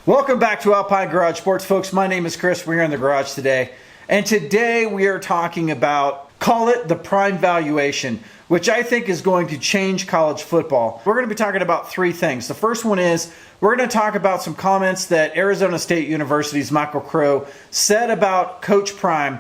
Welcome back to Alpine Garage Sports, folks. My name is Chris. We're in the garage today. And today we are talking about, call it the prime valuation, which I think is going to change college football. We're going to be talking about three things. The first one is we're going to talk about some comments that Arizona State University's Michael Crow said about Coach Prime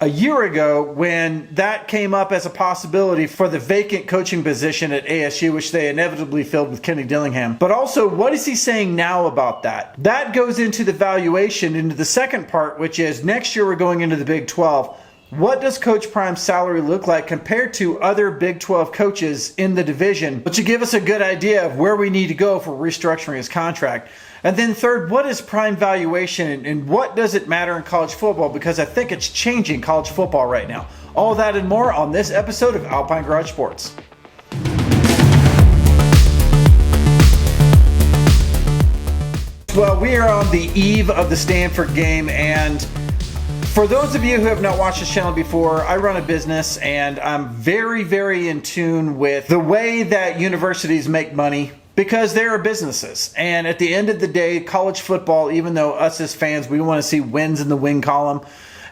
a year ago when that came up as a possibility for the vacant coaching position at ASU, which they inevitably filled with Kenny Dillingham. But also, what is he saying now about that? That goes into the valuation, into the second part, which is next year we're going into the Big 12. What does Coach Prime's salary look like compared to other Big 12 coaches in the division, which will give us a good idea of where we need to go for restructuring his contract. And then third, what is prime valuation and what does it matter in college football? Because I think it's changing college football right now. All that and more on this episode of Alpine Garage Sports. Well, we are on the eve of the Stanford game, and for those of you who have not watched this channel before, I run a business and I'm very, very in tune with the way that universities make money because they are businesses. And at the end of the day, college football, even though us as fans, we want to see wins in the win column,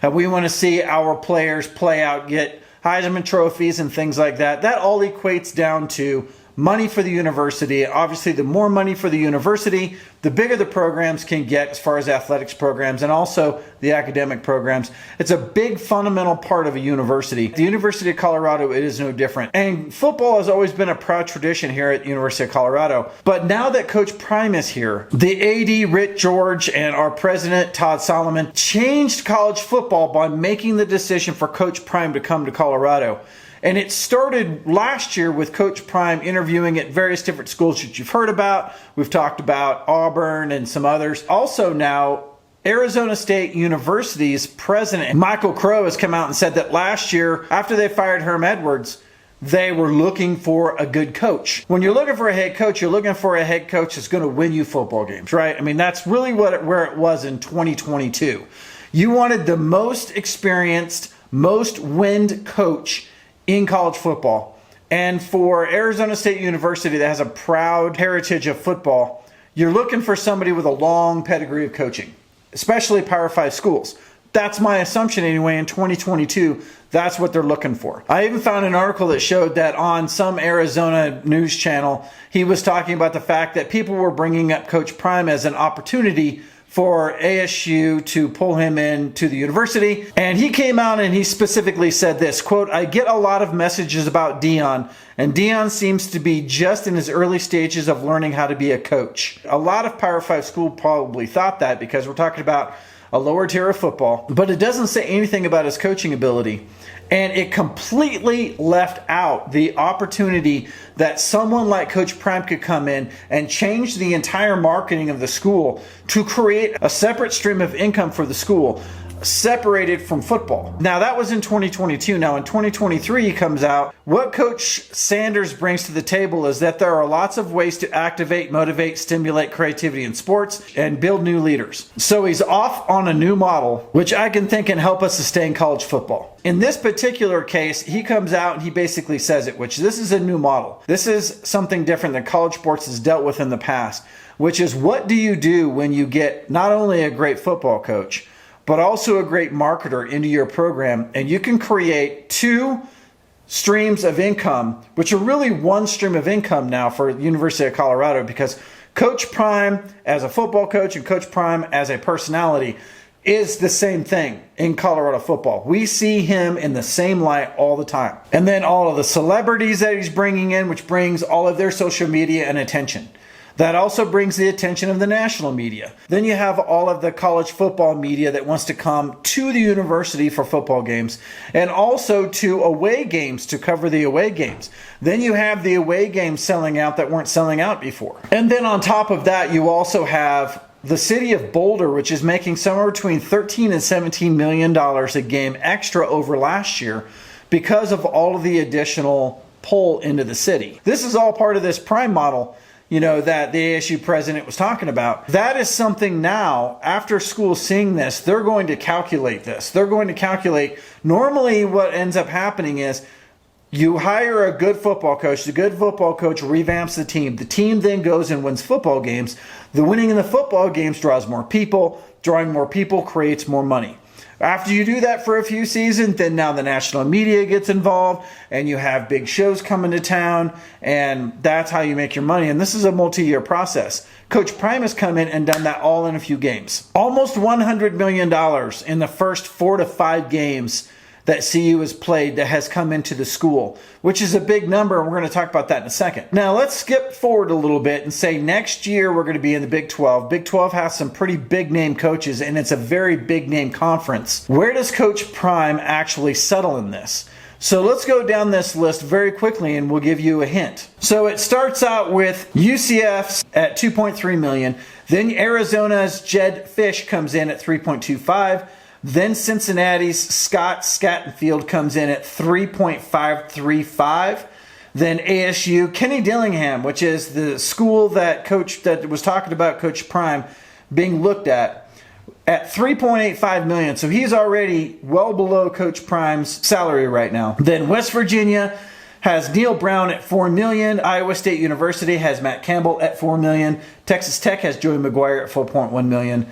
and we want to see our players play out, get Heisman trophies and things like that, that all equates down to money for the university. Obviously, the more money for the university, the bigger the programs can get as far as athletics programs and also the academic programs. It's a big fundamental part of a university. The University of Colorado, it is no different. And football has always been a proud tradition here at the University of Colorado. But now that Coach Prime is here, the AD, Rick George, and our president, Todd Solomon, changed college football by making the decision for Coach Prime to come to Colorado. And it started last year with Coach Prime interviewing at various different schools that you've heard about. We've talked about Auburn and some others. Also now, Arizona State University's president, Michael Crow, has come out and said that last year, after they fired Herm Edwards, they were looking for a good coach. When you're looking for a head coach, you're looking for a head coach that's going to win you football games, right? I mean, that's really where it was in 2022. You wanted the most experienced, most winned coach in college football. And for Arizona State University that has a proud heritage of football, you're looking for somebody with a long pedigree of coaching, especially Power 5 schools. That's my assumption anyway. In 2022, that's what they're looking for. I even found an article that showed that on some Arizona news channel, he was talking about the fact that people were bringing up Coach Prime as an opportunity for ASU to pull him in to the university. And he came out and he specifically said this, quote, "I get a lot of messages about Dion, and Dion seems to be just in his early stages of learning how to be a coach." A lot of Power 5 school probably thought that because we're talking about a lower tier of football, but it doesn't say anything about his coaching ability. And it completely left out the opportunity that someone like Coach Prime could come in and change the entire marketing of the school to create a separate stream of income for the school, separated from football. Now that was in 2022. Now in 2023 he comes out. What Coach Sanders brings to the table is that there are lots of ways to activate, motivate, stimulate creativity in sports and build new leaders. So he's off on a new model, which I can think can help us sustain college football. In this particular case, he comes out and he basically says it, which this is a new model. This is something different than college sports has dealt with in the past, which is what do you do when you get not only a great football coach, but also a great marketer into your program, and you can create two streams of income, which are really one stream of income now for the University of Colorado, because Coach Prime as a football coach and Coach Prime as a personality is the same thing in Colorado football. We see him in the same light all the time. And then all of the celebrities that he's bringing in, which brings all of their social media and attention. That also brings the attention of the national media. Then you have all of the college football media that wants to come to the university for football games and also to away games to cover the away games. Then you have the away games selling out that weren't selling out before. And then on top of that, you also have the city of Boulder, which is making somewhere between $13 and $17 million a game extra over last year because of all of the additional pull into the city. This is all part of this Prime model, you know, that the ASU president was talking about. That is something now, after schools seeing this, they're going to calculate this. They're going to calculate, normally what ends up happening is You hire a good football coach. The good football coach revamps the team. The team then goes and wins football games. The winning in the football games draws more people. Drawing more people creates more money. After you do that for a few seasons, then now the national media gets involved and you have big shows coming to town, and that's how you make your money. And this is a multi-year process. Coach Prime has come in and done that all in a few games. Almost $100 million in the first 4 to 5 games that CU has played that has come into the school, which is a big number, and we're going to talk about that in a second. Now, let's skip forward a little bit and say next year we're going to be in the Big 12. Big 12 has some pretty big-name coaches, and it's a very big-name conference. Where does Coach Prime actually settle in this? So let's go down this list very quickly, and we'll give you a hint. So it starts out with UCF's at $2.3 million. Then Arizona's Jed Fish comes in at $3.25. Then Cincinnati's Scott Scattenfield comes in at $3.535. Then ASU, Kenny Dillingham, which is the school that was talking about Coach Prime being looked at $3.85 million. So he's already well below Coach Prime's salary right now. Then West Virginia has Neil Brown at $4 million. Iowa State University has Matt Campbell at $4 million. Texas Tech has Joey McGuire at $4.1 million.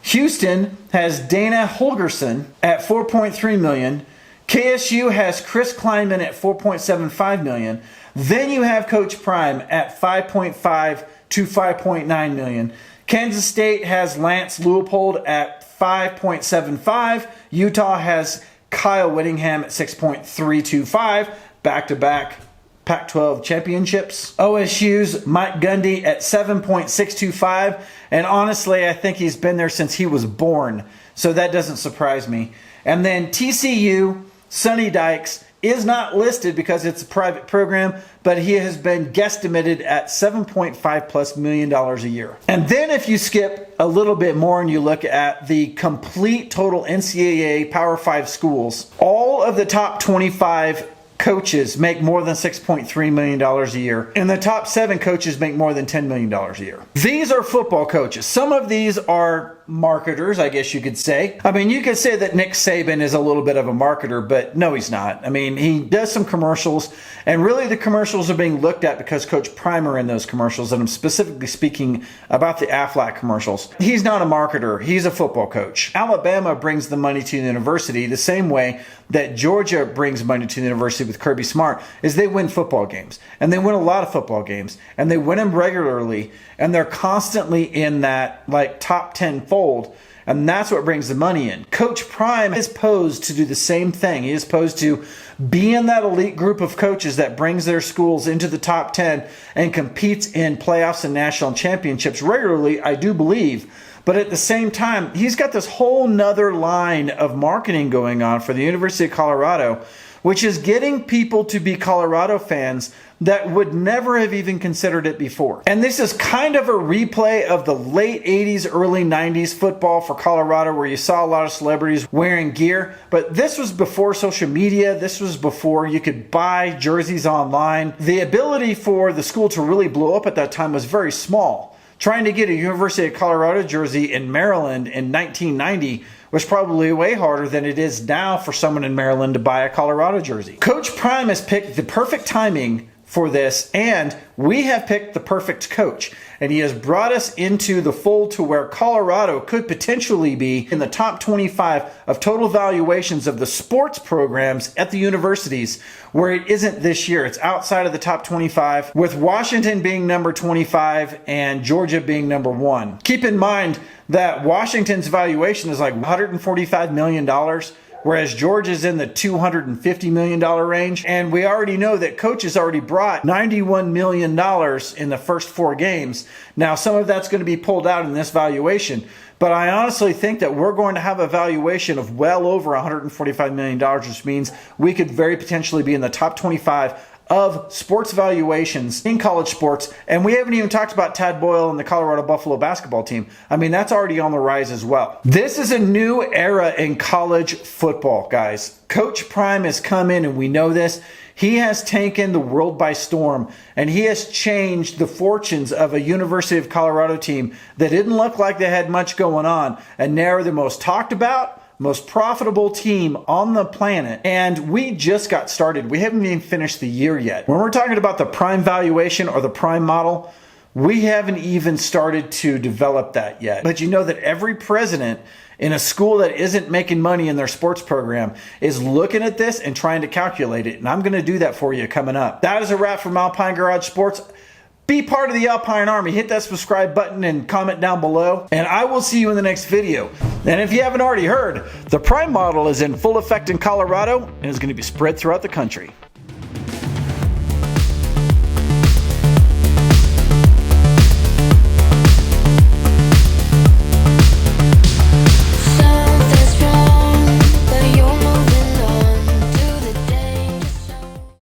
Houston has Dana Holgerson at $4.3 million. KSU has Chris Kleinman at $4.75 million. Then you have Coach Prime at $5.5 to $5.9 million. Kansas State has Lance Leopold at $5.75. Utah has Kyle Whittingham at $6.325. Back-to-back Pac-12 championships. OSU's Mike Gundy at $7.625. And honestly, I think he's been there since he was born. So that doesn't surprise me. And then TCU, Sonny Dykes, is not listed because it's a private program, but he has been guesstimated at $7.5+ million a year. And then if you skip a little bit more and you look at the complete total NCAA Power 5 schools, all of the top 25 coaches make more than $6.3 million a year, and the top 7 coaches make more than $10 million a year. These are football coaches. Some of these are marketers, I guess you could say. I mean, you could say that Nick Saban is a little bit of a marketer, but no, he's not. I mean, he does some commercials, and really the commercials are being looked at because Coach Prime are in those commercials, and I'm specifically speaking about the Aflac commercials. He's not a marketer. He's a football coach. Alabama brings the money to the university the same way that Georgia brings money to the university with Kirby Smart, is they win football games, and they win a lot of football games, and they win them regularly, and they're constantly in that like top 10 fold, and that's what brings the money in. Coach Prime is posed to do the same thing. He is posed to be in that elite group of coaches that brings their schools into the top 10 and competes in playoffs and national championships regularly, I do believe. But at the same time, he's got this whole nother line of marketing going on for the University of Colorado, which is getting people to be Colorado fans that would never have even considered it before. And this is kind of a replay of the late 80s, early 90s football for Colorado, where you saw a lot of celebrities wearing gear. But this was before social media. This was before you could buy jerseys online. The ability for the school to really blow up at that time was very small. Trying to get a University of Colorado jersey in Maryland in 1990 was probably way harder than it is now for someone in Maryland to buy a Colorado jersey. Coach Prime has picked the perfect timing for this, and we have picked the perfect coach. And he has brought us into the fold to where Colorado could potentially be in the top 25 of total valuations of the sports programs at the universities, where it isn't this year. It's outside of the top 25, with Washington being number 25 and Georgia being number 1. Keep in mind that Washington's valuation is like $145 million, whereas Georgia's in the $250 million range. And we already know that Coach has already brought $91 million in the first 4 games. Now, some of that's going to be pulled out in this valuation, but I honestly think that we're going to have a valuation of well over $145 million, which means we could very potentially be in the top 25 of sports valuations in college sports. And we haven't even talked about Tad Boyle and the Colorado Buffalo basketball team. I mean, that's already on the rise as well. This is a new era in college football, guys. Coach Prime has come in, and we know this. He has taken the world by storm, and he has changed the fortunes of a University of Colorado team that didn't look like they had much going on, and now are the most talked about, most profitable team on the planet, and we just got started. We haven't even finished the year yet. When we're talking about the prime valuation or the prime model, we haven't even started to develop that yet. But you know that every president in a school that isn't making money in their sports program is looking at this and trying to calculate it. And I'm going to do that for you coming up. That is a wrap from Alpine Garage Sports. Be part of the Alpine Army. Hit that subscribe button and comment down below. And I will see you in the next video. And if you haven't already heard, the Prime model is in full effect in Colorado and is going to be spread throughout the country.